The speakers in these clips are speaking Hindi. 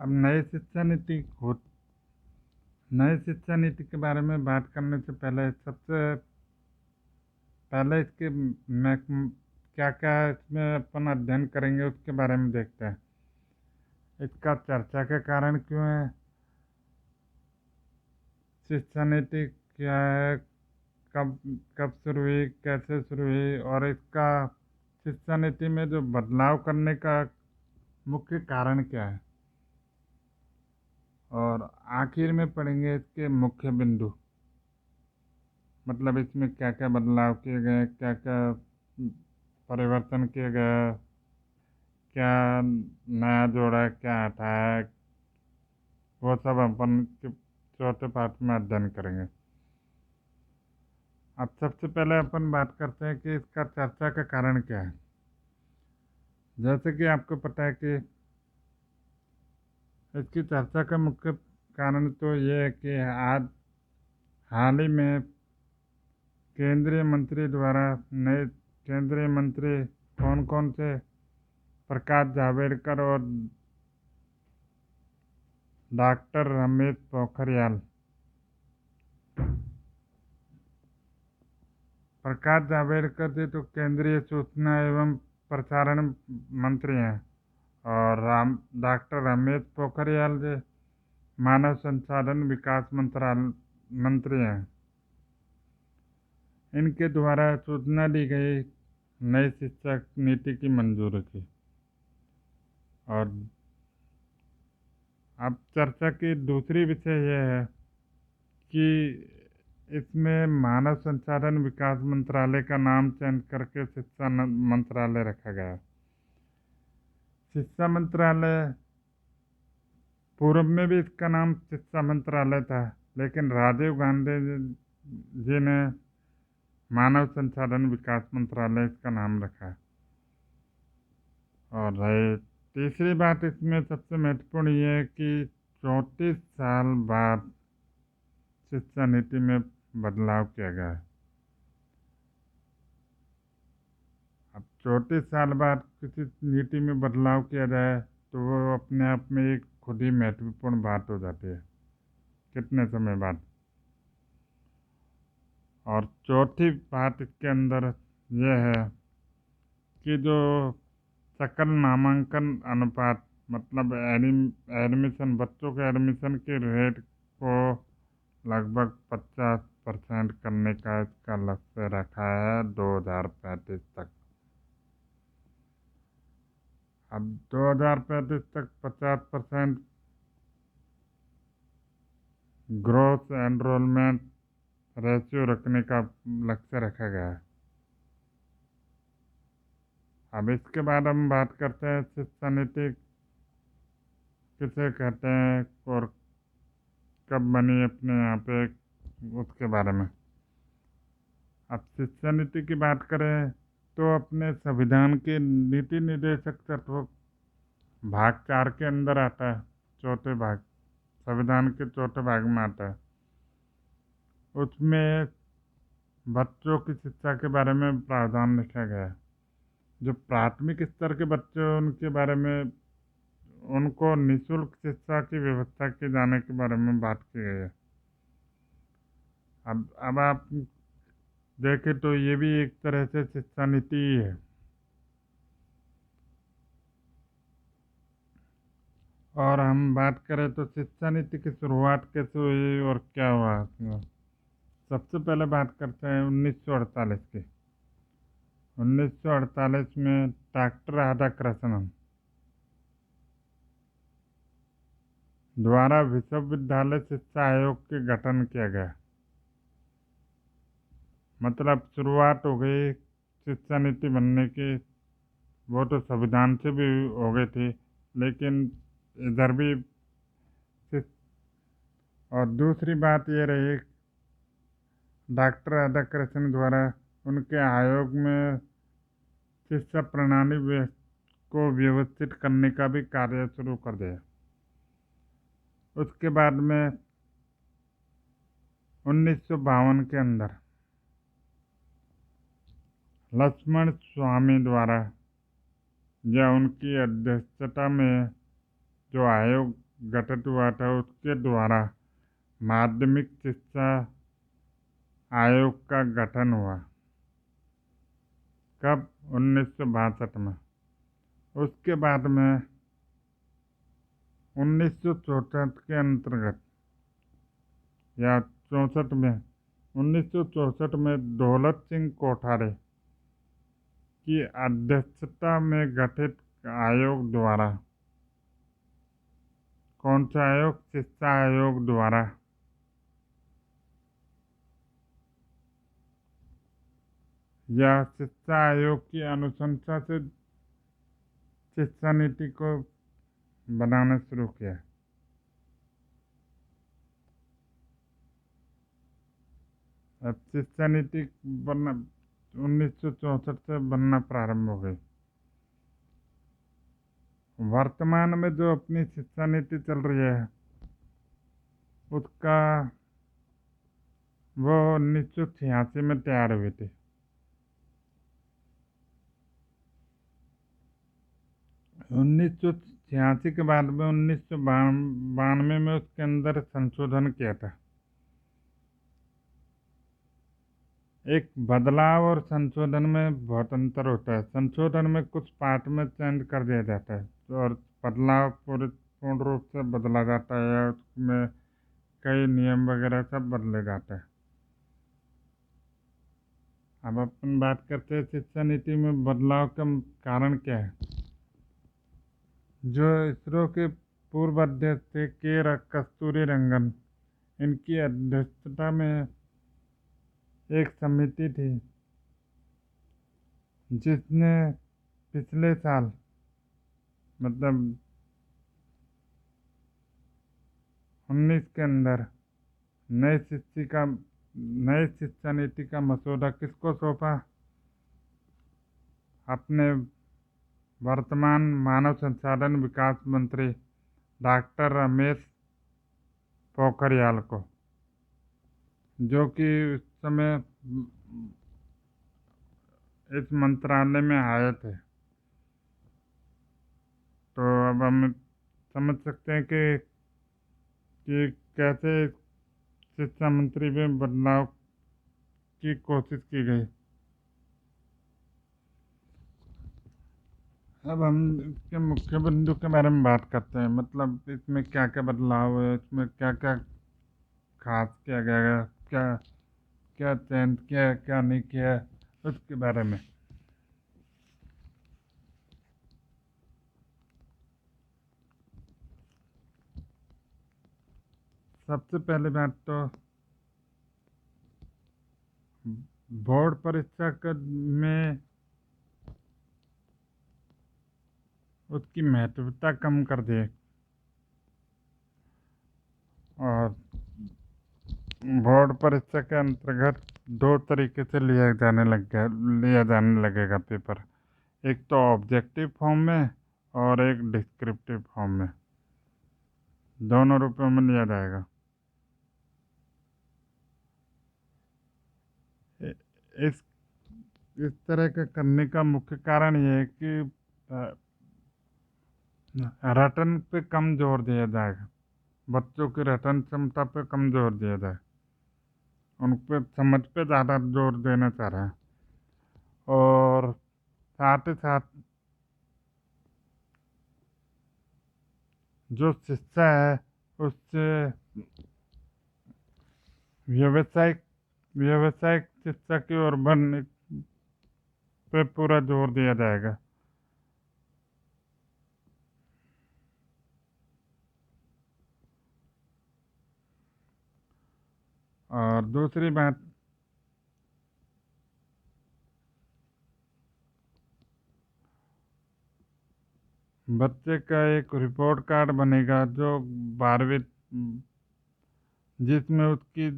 अब नई शिक्षा नीति के बारे में बात करने से पहले सबसे पहले इसके में क्या क्या इसमें अपन अध्ययन करेंगे उसके बारे में देखते हैं। इसका चर्चा के कारण क्यों है, शिक्षा नीति क्या है, कब कब शुरू हुई, कैसे शुरू हुई और इसका शिक्षा नीति में जो बदलाव करने का मुख्य कारण क्या है, और आखिर में पढ़ेंगे इसके मुख्य बिंदु। मतलब इसमें क्या क्या बदलाव किए गए, क्या क्या परिवर्तन किए गए, क्या नया जोड़ा, क्या हटाया, वो सब अपन के चौथे पाठ में अध्ययन करेंगे। अब सबसे पहले अपन बात करते हैं कि इसका चर्चा का कारण क्या है। जैसे कि आपको पता है कि इसकी चर्चा का मुख्य कारण तो ये है कि आज हाल ही में केंद्रीय मंत्री द्वारा नए केंद्रीय मंत्री कौन कौन से, प्रकाश जावड़ेकर और डॉक्टर रमेश पोखरियाल। प्रकाश जावड़ेकर जी तो केंद्रीय सूचना एवं प्रसारण मंत्री हैं, और डॉक्टर रमेश पोखरियाल जी मानव संसाधन विकास मंत्रालय मंत्री हैं। इनके द्वारा सूचना दी गई नई शिक्षा नीति की मंजूरी थी। और अब चर्चा की दूसरी विषय यह है कि इसमें मानव संसाधन विकास मंत्रालय का नाम चेंज करके शिक्षा मंत्रालय रखा गया। शिक्षा मंत्रालय पूर्व में भी इसका नाम शिक्षा मंत्रालय था, लेकिन राजीव गांधी जी ने मानव संसाधन विकास मंत्रालय इसका नाम रखा। और तीसरी बात इसमें सबसे महत्वपूर्ण ये है कि 34 साल बाद शिक्षा नीति में बदलाव किया गया है। अब 34 साल बाद किसी नीति में बदलाव किया जाए तो वो अपने आप में एक खुद ही महत्वपूर्ण बात हो जाती है, कितने समय बाद। और चौथी बात इसके अंदर यह है कि जो सकल नामांकन अनुपात, मतलब एडमिशन, बच्चों के एडमिशन के रेट को लगभग 50% करने का इसका लक्ष्य रखा है 2035 तक। अब 2035 तक 50% ग्रोथ एनरोलमेंट रेशियो रखने का लक्ष्य रखा गया है। अब इसके बाद हम बात करते हैं शिक्षा नीति किसे कहते हैं और कब बनी अपने यहाँ पे, उसके बारे में। अब शिक्षा नीति की बात करें तो अपने संविधान के नीति निर्देशक तत्व भाग 4 के अंदर आता है, चौथे भाग, संविधान के चौथे भाग में आता है। उसमें बच्चों की शिक्षा के बारे में प्रावधान लिखा गया है। जो प्राथमिक स्तर के बच्चे उनके बारे में, उनको निःशुल्क शिक्षा की व्यवस्था किए जाने के बारे में बात की गई है। अब आप देखें तो ये भी एक तरह से शिक्षा नीति ही है। और हम बात करें तो शिक्षा नीति की शुरुआत कैसे हुई और क्या हुआ इसमें। सबसे पहले बात करते हैं 1948 की। 1948 में डॉक्टर राधाकृष्णन द्वारा विश्वविद्यालय शिक्षा आयोग के गठन किया गया। मतलब शुरुआत हो गई शिक्षा नीति बनने की। वो तो संविधान से भी हो गई थी, लेकिन इधर भी। और दूसरी बात ये रही, डॉक्टर राधाकृष्णन द्वारा उनके आयोग में शिक्षा प्रणाली को व्यवस्थित करने का भी कार्य शुरू कर दिया। उसके बाद में 1952 के अंदर लक्ष्मण स्वामी द्वारा या उनकी अध्यक्षता में जो आयोग गठित हुआ था उसके द्वारा माध्यमिक शिक्षा आयोग का गठन हुआ। कब? 1962 में। उसके बाद में 1964 के अंतर्गत या 64 में 1964 में दौलत सिंह कोठारे की अध्यक्षता में गठित आयोग द्वारा, कौन सा आयोग? शिक्षा आयोग द्वारा या शिक्षा आयोग की अनुशंसा से शिक्षा नीति को बनाना शुरू किया। अब शिक्षा नीति बनना 1964 से बनना प्रारंभ हो गई। वर्तमान में जो अपनी शिक्षा नीति चल रही है उसका वो 1986 में तैयार हुई थी। 1986 के बाद में 1992 में उसके अंदर संशोधन किया था। एक बदलाव और संशोधन में बहुत अंतर होता है। संशोधन में कुछ पार्ट में चेंज कर दिया जाता है और बदलाव पूर्ण रूप से बदला जाता है या उसमें कई नियम वगैरह सब बदले जाते हैं। अब अपन बात करते हैं शिक्षा नीति में बदलाव का कारण क्या है। जो इसरो के पूर्व अध्यक्ष थे कस्तूरी रंगन, इनकी अध्यक्षता में एक समिति थी जिसने पिछले साल मतलब 19 के अंदर नई शिक्षा नीति का मसौदा किसको सौंपा? अपने वर्तमान मानव संसाधन विकास मंत्री डॉक्टर रमेश पोखरियाल को, जो कि उस समय इस मंत्रालय में आए थे। तो अब हम समझ सकते हैं कि कैसे शिक्षा मंत्री में बदलाव की कोशिश की गई। अब हम इसके मुख्य बिंदु के बारे में बात करते हैं, मतलब इसमें क्या क्या बदलाव है, इसमें क्या क्या खास किया गया है, क्या क्या चेंज किया है, क्या नहीं किया है, उसके बारे में। सबसे पहले बात तो बोर्ड परीक्षा में उसकी महत्वता कम कर दी और बोर्ड परीक्षा के अंतर्गत दो तरीके से लिया जाने लगेगा पेपर। एक तो ऑब्जेक्टिव फॉर्म में और एक डिस्क्रिप्टिव फॉर्म में, दोनों रूपों में लिया जाएगा। इस तरह का करने का मुख्य कारण ये है कि रटन पे कम जोर दिया जाएगा। बच्चों की रटन क्षमता पे कम जोर दिया जाए, उन पे समझ पे ज़्यादा जोर देना चाह रहे हैं। और साथ ही साथ जो शिक्षा है उससे व्यावसायिक शिक्षा की ओर बढ़ने पे पूरा जोर दिया जाएगा। और दूसरी बात, बच्चे का एक रिपोर्ट कार्ड बनेगा जो 12वीं, जिसमें उसकी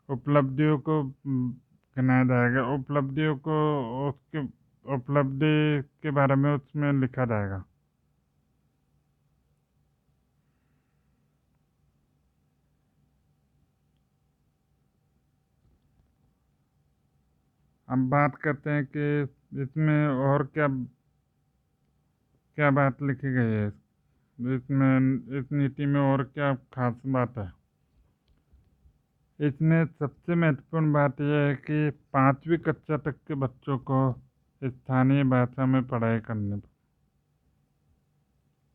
उपलब्धियों को गिनाया जाएगा, उपलब्धियों को उसके उपलब्धि के बारे में उसमें लिखा जाएगा। हम बात करते हैं कि इसमें और क्या क्या बात लिखी गई है। इसमें इस नीति में और क्या खास बात है? इसमें सबसे महत्वपूर्ण बात यह है कि 5वीं कक्षा तक के बच्चों को स्थानीय भाषा में पढ़ाई करनी,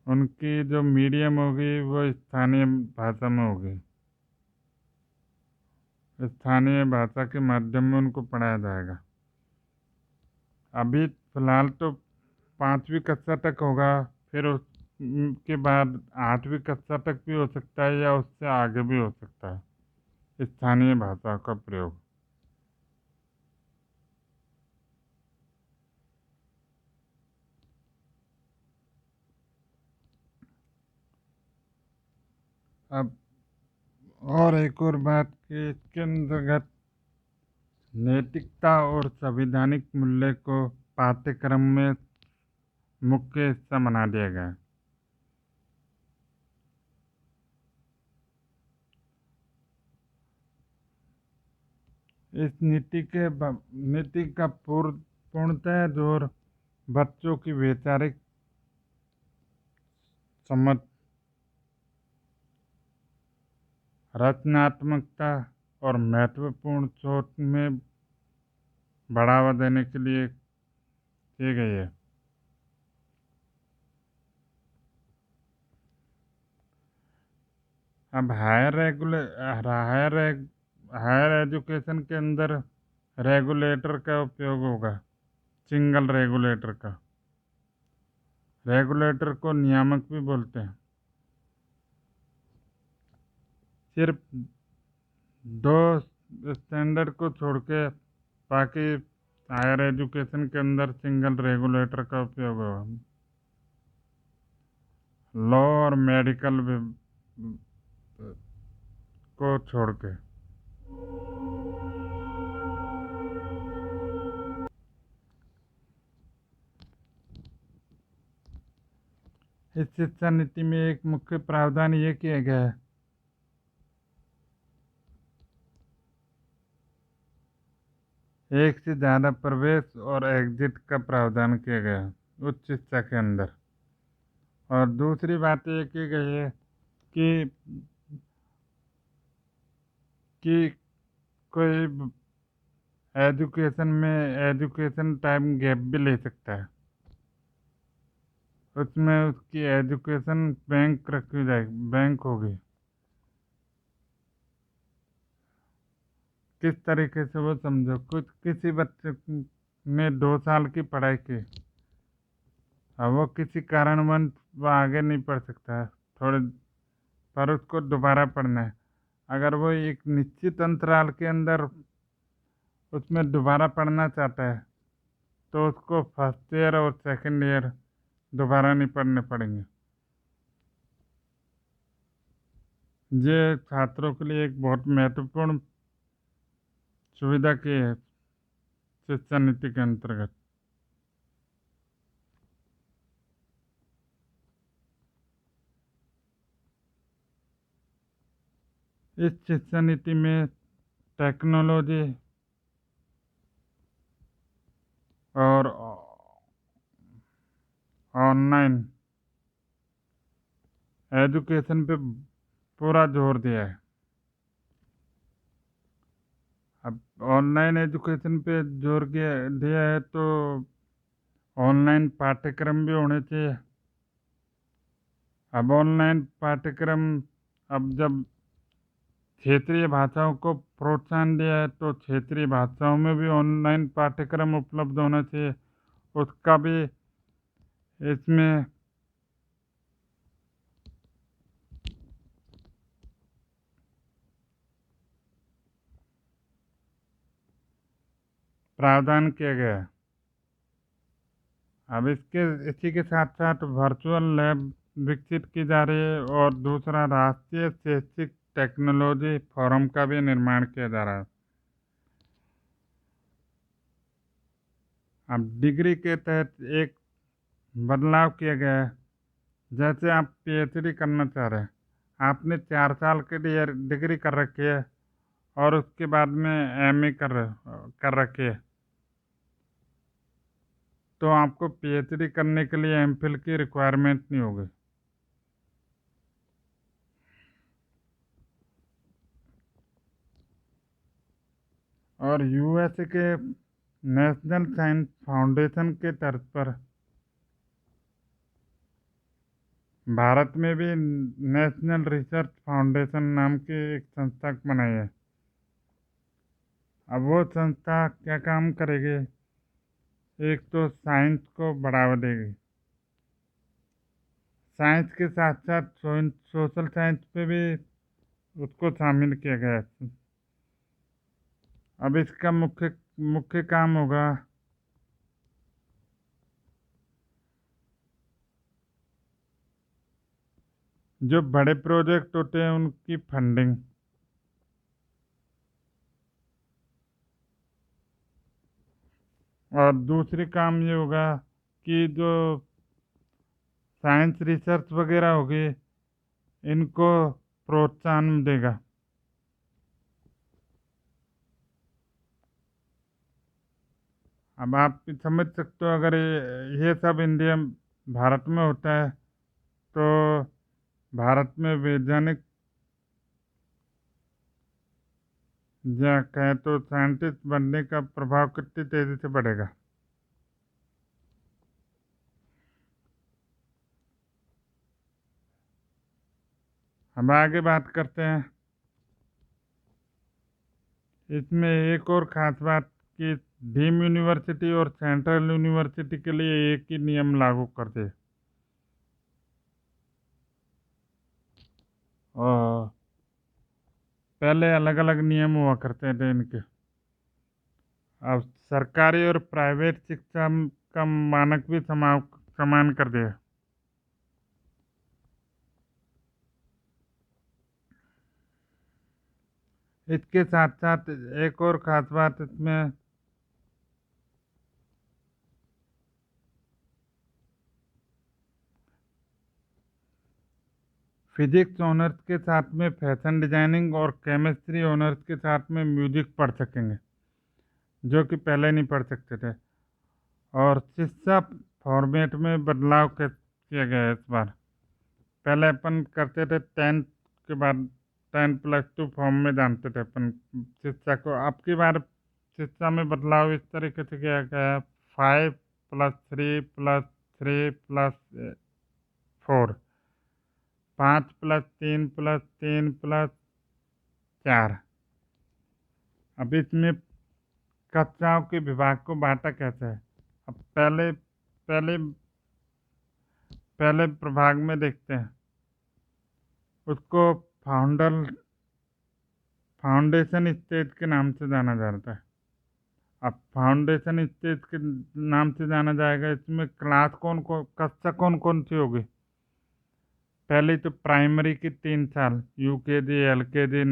उनकी जो मीडियम होगी वो स्थानीय भाषा में होगी। स्थानीय भाषा के माध्यम में उनको पढ़ाया जाएगा। अभी फिलहाल तो 5वीं कक्षा तक होगा, फिर उसके बाद 8वीं कक्षा तक भी हो सकता है या उससे आगे भी हो सकता है स्थानीय भाषा का प्रयोग। अब और एक और बात कि इसके अंतर्गत नैतिकता और संवैधानिक मूल्य को पाठ्यक्रम में मुख्य हिस्सा बना दिया गया है। इस नीति का पूर्णतः जोर बच्चों की वैचारिक समझ, रचनात्मकता और महत्वपूर्ण सोच में बढ़ावा देने के लिए की गई है। अब हायर एजुकेशन के अंदर रेगुलेटर का उपयोग होगा। सिंगल रेगुलेटर का, रेगुलेटर को नियामक भी बोलते हैं। सिर्फ 2 स्टैंडर्ड को छोड़ के बाकी हायर एजुकेशन के अंदर सिंगल रेगुलेटर का उपयोग होगा। लॉ और मेडिकल को छोड़ के। इस शिक्षा नीति में एक मुख्य प्रावधान ये किया गया है, एक से ज़्यादा प्रवेश और एग्जिट का प्रावधान किया गया है उच्च शिक्षा के अंदर। और दूसरी बात ये की गई है कि कोई एजुकेशन टाइम गैप भी ले सकता है, उसमें उसकी एजुकेशन बैंक रखी जाएगी, बैंक होगी। किस तरीके से वो समझो, किसी बच्चे ने 2 साल की पढ़ाई की, अब वो किसी कारणवश वो आगे नहीं पढ़ सकता है थोड़े, पर उसको दोबारा पढ़ना है। अगर वो एक निश्चित अंतराल के अंदर उसमें दोबारा पढ़ना चाहता है तो उसको फर्स्ट ईयर और सेकंड ईयर दोबारा नहीं पढ़ने पड़ेंगे। ये छात्रों के लिए एक बहुत महत्वपूर्ण सुविधा की है शिक्षा नीति के अंतर्गत। इस शिक्षा नीति में टेक्नोलॉजी और ऑनलाइन एजुकेशन पे पूरा जोर दिया है। अब ऑनलाइन एजुकेशन पे जोर दिया है तो ऑनलाइन पाठ्यक्रम भी होने चाहिए। अब ऑनलाइन पाठ्यक्रम, अब जब क्षेत्रीय भाषाओं को प्रोत्साहन दिया है तो क्षेत्रीय भाषाओं में भी ऑनलाइन पाठ्यक्रम उपलब्ध होना चाहिए, उसका भी इसमें प्रावधान किया गया है। अब इसी के साथ साथ वर्चुअल लैब विकसित की जा रही है और दूसरा राष्ट्रीय शैक्षिक टेक्नोलॉजी फोरम का भी निर्माण किया जा रहा है। अब डिग्री के तहत एक बदलाव किया गया है। जैसे आप पीएचडी करना चाह रहे हैं, आपने 4 साल के लिए डिग्री कर रखी है और उसके बाद में एमए कर रखी है, तो आपको पीएचडी करने के लिए एमफिल की रिक्वायरमेंट नहीं होगी। और यूएसए के नेशनल साइंस फाउंडेशन के तर्ज पर भारत में भी नेशनल रिसर्च फाउंडेशन नाम की एक संस्था बनाई है। अब वो संस्था क्या काम करेगी? एक तो साइंस को बढ़ावा देगी, साइंस के साथ साथ सोशल साइंस पे भी उसको शामिल किया गया है। अब इसका मुख्य मुख्य काम होगा जो बड़े प्रोजेक्ट होते हैं उनकी फंडिंग, और दूसरी काम ये होगा कि जो साइंस रिसर्च वगैरह होगी इनको प्रोत्साहन देगा। अब आप समझ सकते हो, अगर ये सब इंडिया भारत में होता है तो भारत में वैज्ञानिक या कहें तो साइंटिस्ट बनने का प्रभाव कितनी तेजी से बढ़ेगा। हम आगे बात करते हैं। इसमें एक और खास बात कि डीम यूनिवर्सिटी और सेंट्रल यूनिवर्सिटी के लिए एक ही नियम लागू कर दे। और पहले अलग अलग नियम हुआ करते थे इनके। अब सरकारी और प्राइवेट शिक्षा का मानक भी समान कर दिया। इसके साथ साथ एक और खास बात इसमें फिजिक्स ऑनर्स के साथ में फैशन डिजाइनिंग और केमिस्ट्री ऑनर्स के साथ में म्यूजिक पढ़ सकेंगे, जो कि पहले नहीं पढ़ सकते थे। और शिक्षा फॉर्मेट में बदलाव किया गया है इस बार। पहले अपन करते थे 10th के बाद 10+2 फॉर्म में जानते थे अपन शिक्षा को। अब की बार शिक्षा में बदलाव इस तरीके से किया गया है, 5+3+3+4, 5+3+3+4। अब इसमें कक्षाओं के विभाग को बांटा कैसे है? अब पहले पहले पहले प्रभाग में देखते हैं, उसको फाउंडेशन स्टेज के नाम से जाना जाता है। अब फाउंडेशन स्टेज के नाम से जाना जाएगा। इसमें कक्षा कौन कौन सी होगी? पहली तो प्राइमरी की 3 साल, UKG LKG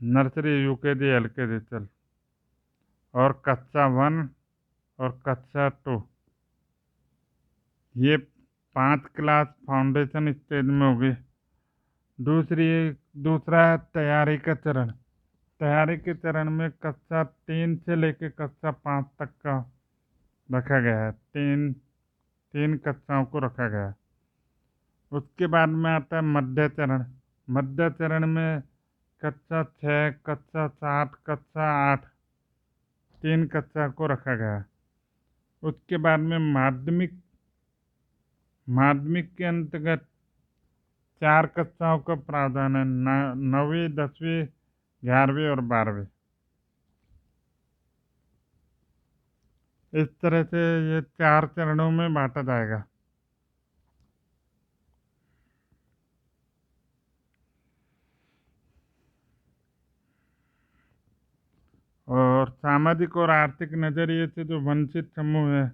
nursery, UKG LKG चल, और कक्षा 1 और कक्षा 2, ये 5 क्लास फाउंडेशन स्टेज में होगी। दूसरा है तैयारी का चरण। तैयारी के चरण में कक्षा 3 से लेकर कक्षा 5 तक का रखा गया है। तीन तीन कक्षाओं को रखा गया है। उसके बाद में आता है मध्य चरण। मध्य चरण में कक्षा 6, कक्षा 7, कक्षा 8, 3 कक्षा को रखा गया है। उसके बाद में माध्यमिक माध्यमिक के अंतर्गत 4 कक्षाओं का प्रावधान है, 9वीं, 10वीं, 11वीं और 12वीं। इस तरह से ये 4 चरणों में बांटा जाएगा। और सामाजिक और आर्थिक नजरिए से जो वंचित समूह है,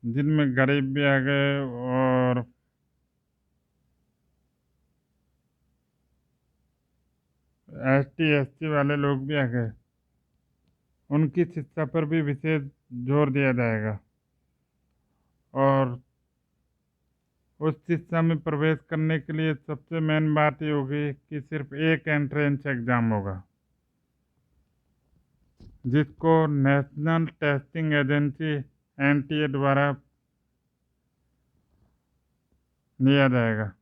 जिनमें गरीब भी आ गए और ST SC वाले लोग भी आ गए, उनकी शिक्षा पर भी विशेष जोर दिया जाएगा। और उस शिक्षा में प्रवेश करने के लिए सबसे मेन बात ये होगी कि सिर्फ एक एंट्रेंस एग्जाम होगा, जिसको नेशनल टेस्टिंग एजेंसी NTA द्वारा लिया जाएगा।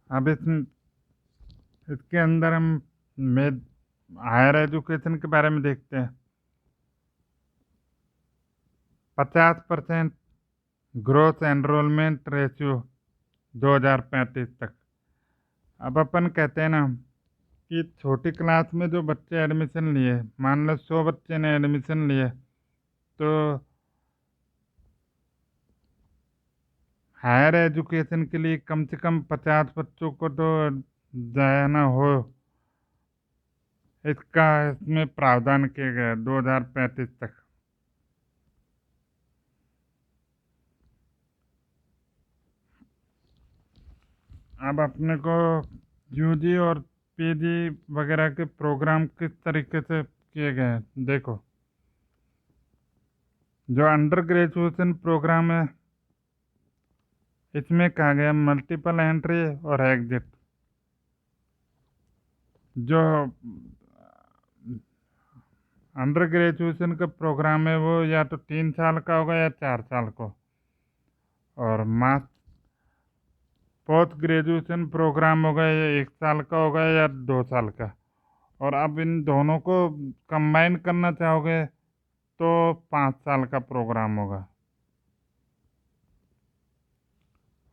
अब इसके अंदर हम में हायर एजुकेशन के बारे में देखते हैं। 50% ग्रोथ एनरोलमेंट रेशियो 2035 तक। अब अपन कहते हैं ना कि छोटी क्लास में जो बच्चे एडमिशन लिए, मान लो 100 बच्चे ने एडमिशन लिए, तो हायर एजुकेशन के लिए कम से कम 50 बच्चों को तो जाना हो, इसका इसमें प्रावधान किया गया 2035 तक। अब अपने को यूजी और पीजी वगैरह के प्रोग्राम किस तरीके से किए गए हैं देखो। जो अंडर ग्रेजुएशन प्रोग्राम है, इसमें कहा गया मल्टीपल एंट्री और एग्जिट। जो अंडर ग्रेजुएशन का प्रोग्राम है वो या तो 3 साल का होगा या 4 साल का, और पोस्ट ग्रेजुएशन प्रोग्राम होगा या 1 साल का होगा या 2 साल का। और अब इन दोनों को कंबाइन करना चाहोगे तो 5 साल का प्रोग्राम होगा।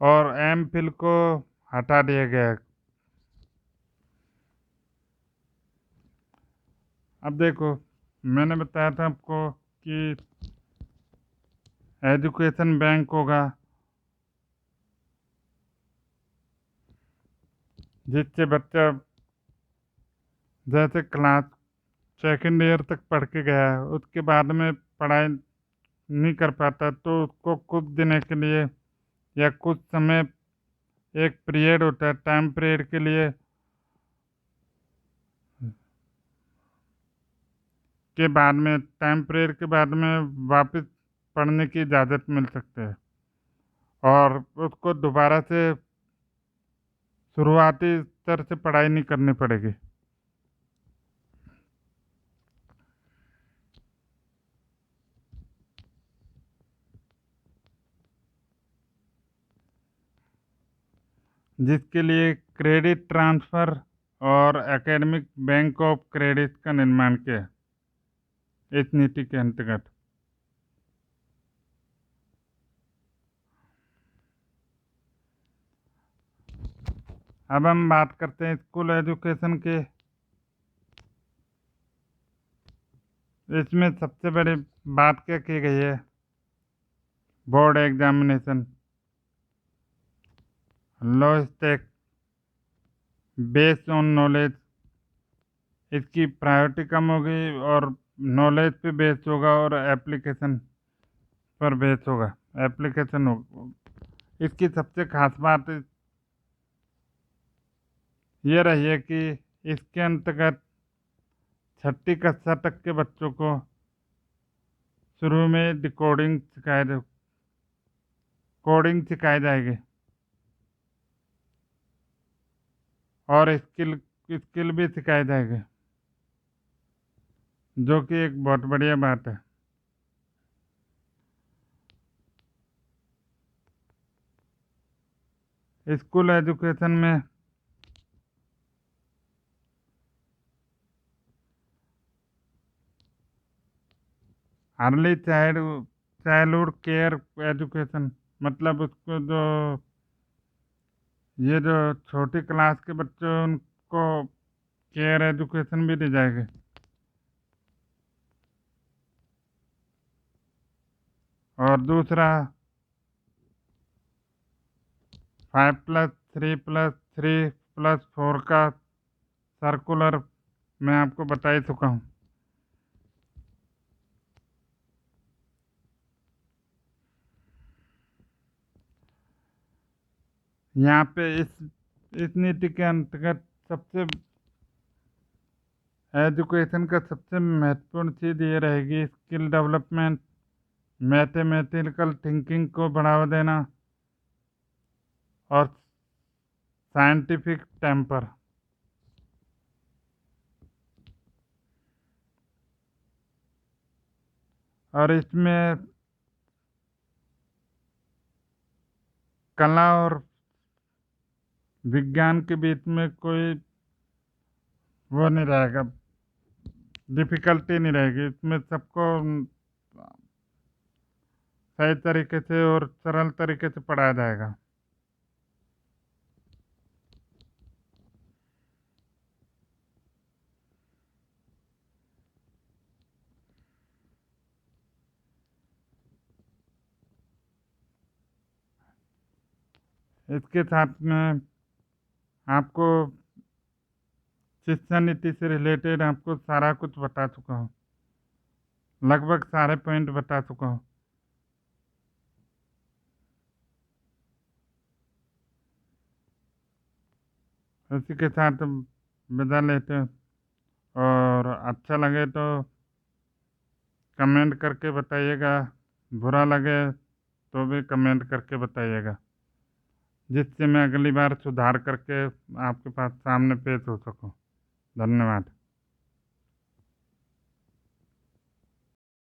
और एम फिल को हटा दिया गया है। अब देखो, मैंने बताया था आपको कि एजुकेशन बैंक होगा जिससे बच्चा जैसे क्लास सेकेंड ईयर तक पढ़ के गया है, उसके बाद में पढ़ाई नहीं कर पाता, तो उसको कुछ दिन के लिए या कुछ समय, एक पीरियड होता है टाइम पीरियड के लिए, टाइम पीरियड के बाद में वापस पढ़ने की इजाज़त मिल सकती है और उसको दोबारा से शुरुआती स्तर से पढ़ाई नहीं करनी पड़ेगी। जिसके लिए क्रेडिट ट्रांसफ़र और एकेडमिक बैंक ऑफ क्रेडिट का निर्माण किया इस नीति के अंतर्गत। अब हम बात करते हैं स्कूल एजुकेशन के। इसमें सबसे बड़ी बात क्या की गई है, board examination, low stake, based on knowledge. इसकी प्रायोरिटी कम होगी और नॉलेज पे बेस्ड होगा और एप्लीकेशन पर बेस्ड होगा, एप्लीकेशन होगा। इसकी सबसे खास बात ये रही है कि इसके अंतर्गत छठी कक्षा तक के बच्चों को शुरू में कोडिंग सिखाई जाएगी और स्किल स्किल भी सिखाई जाएगी, जो कि एक बहुत बढ़िया बात है। स्कूल एजुकेशन में अर्ली चाइल्डहुड केयर एजुकेशन, मतलब उसको जो ये जो छोटी क्लास के बच्चे उनको केयर एजुकेशन भी दी जाएगी। और दूसरा 5+3+3+4 का सर्कुलर मैं आपको बता ही चुका हूँ। यहाँ पे इस नीति के अंतर्गत सबसे एजुकेशन का सबसे महत्वपूर्ण चीज़ ये रहेगी स्किल डेवलपमेंट, मैथमेटिकल थिंकिंग को बढ़ावा देना और साइंटिफिक टेम्पर। और इसमें कला और विज्ञान के बीच में कोई वो नहीं रहेगा, डिफ़िकल्टी नहीं रहेगी इसमें। सबको सही तरीके से और सरल तरीके से पढ़ाया जाएगा। इसके साथ में आपको शिक्षा नीति से रिलेटेड आपको सारा कुछ बता चुका हूँ, लगभग सारे पॉइंट बता चुका हूँ। इसी के साथ विदा लेते हैं। और अच्छा लगे तो कमेंट करके बताइएगा, बुरा लगे तो भी कमेंट करके बताइएगा, जिससे मैं अगली बार सुधार करके आपके पास सामने पेश हो सकूं। धन्यवाद।